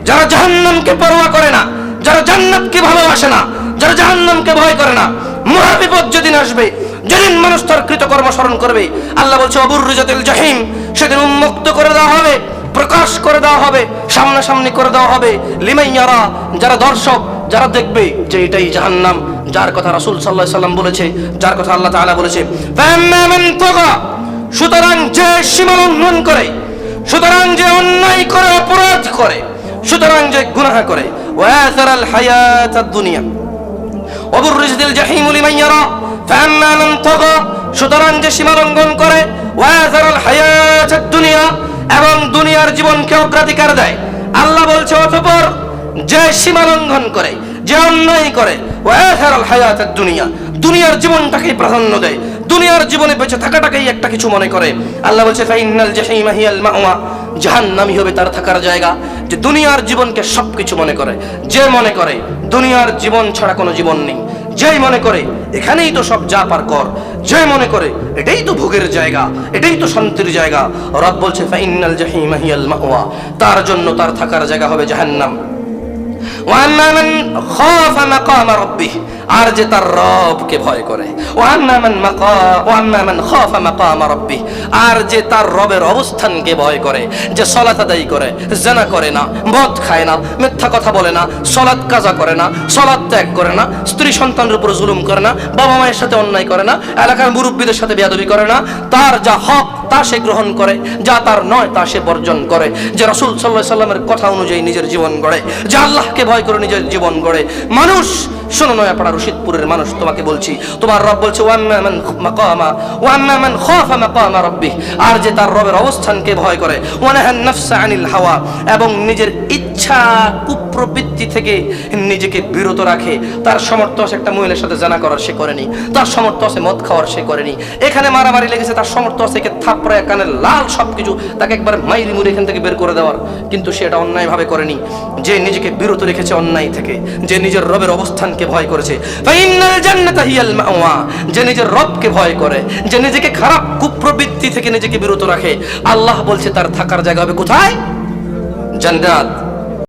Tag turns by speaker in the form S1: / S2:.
S1: যারা জাহান্নামকে পরোয়া করে না, যারা জান্নাতকে ভালোবাসে না, যারা জাহান্নামকে ভয় করে না, মহাবিপদ যেদিন আসবে, যেদিন মানুষ তার কৃতকর্ম স্মরণ করবে, আল্লাহ বলছে অবুররিজাতিল জাহিম, সেদিন উন্মুক্ত করে দেওয়া হবে, প্রকাশ করে দেওয়া হবে, সামনাসামনি করে দেওয়া হবে। লিমান ইয়ারা, যারা দর্শক, যারা দেখবে যে এটাই জাহান্নাম, যার কথা রাসূল সাল্লাল্লাহু আলাইহি সাল্লাম বলেছে, যার কথা আল্লাহ তাআলা বলেছে। ফাম্মা মান তাগা, সুতরাং যে সীমা লঙ্ঘন করে, সুতরাং যে অন্যায় করে, অপরাধ করে, সুতরাং যে গুনাহ করে, ওয়াসারাল হায়াতাদ দুনিয়া ওয়াবুররিজাতিল জাহিম লিমান ইয়ারা। ফাম্মা মান তাগা, সুতরাং যে সীমা লঙ্ঘন করে, ওয়াসারাল হায়াতাদ দুনিয়া, এবং দুনিয়ার জীবনকে অগ্রাধিকার দেয়। আল্লাহ বলছে অতঃপর যে সীমা লঙ্ঘন করে, যে অন্যায় করে, ওয়াসারাল হায়াতাদ দুনিয়া, দুনিয়ার জীবনটাকে প্রাধান্য দেয়, দুনিয়ার জীবনে বেঁচে থাকাটাকেই একটা কিছু মনে করে। আল্লাহ বলছে ফাইনাল জাহিমা হিয়াল মাওয়া, জাহান্নামই হবে তার থাকার জায়গা। যে দুনিয়ার জীবনকে সবকিছু মনে করে, যে মনে করে দুনিয়ার জীবন ছাড়া কোনো জীবন নেই, যেই মনে করে এখানেই তো সব যা পার কর, যে মনে করে এটাই তো ভোগের জায়গা, এটাই তো শান্তির জায়গা, রব বলছে ফাইনাল জাহিমা হিয়াল মাওয়া, তার জন্য তার থাকার জায়গা হবে জাহান্নাম। ওয়ান্না মান খাফা মাকাম রাব্বিহ, আর যে তার রবকে ভয় করে, ওয়ান্না মান খাফা মাকাম রাব্বিহ, আর যে তার রবের অবস্থানকে ভয় করে, যে সালাত আদায় করে, জিনা করে না, মদ খায় না, মিথ্যা কথা বলে না, সালাত কাজা করে না, সালাত ত্যাগ করে না, স্ত্রী সন্তানের উপর জুলুম করে না, বাবা মায়ের সাথে অন্যায় করে না, এলাকার মুরব্বীদের সাথে বেয়াদবি করে না, তার যা হক তা সে গ্রহণ করে, যা তার নয় তা সে বর্জন করে, যে রাসূল সাল্লাল্লাহু আলাইহি সাল্লামের কথা অনুযায়ী নিজের জীবন গড়ে, যে আল্লাহকে ভয় করে নিজের জীবন গড়ে। মানুষ শোনো, নয়াপাড়া রশিদপুরের মানুষ, তোমাকে বলছি, তোমার রব বলছে ওয়াম্মা মান খাফা মাকামা রাব্বিহ, আর যে তার রবের অবস্থানকে ভয় করে, ওয়ানাহান নাফসা আনিল হাওয়া, এবং নিজের ইচ্ছা কুপ্রবৃত্তি থেকে নিজেকে বিরত রাখে। তার সামর্থ্য আছে একটা মহিলার সাথে জানা করার, সে করেনি, তার সামর্থ্য আছে মদ খাওয়ার, সে করেনি, এখানে মারামারি লেগেছে, তার সামর্থ্য আছে একে থাপড়ায় কানের লাল সবকিছু তাকে একবার মাইরি মুড়ি এখান থেকে বের করে দেওয়ার, কিন্তু সে এটা অন্যায়ভাবে করেনি। যে নিজেকে বিরত রেখেছে অন্যায় থেকে, যে নিজের রবের অবস্থানকে ভয় করেছে, ফাইনাল জান্নাতা হিয়াল মাওয়া, যে নিজের রবকে ভয় করে, যে নিজেকে খারাপ কুপ্রবৃত্তি থেকে নিজেকে বিরত রাখে, আল্লাহ বলছে তার থাকার জায়গা হবে কোথায়? জান্নাত।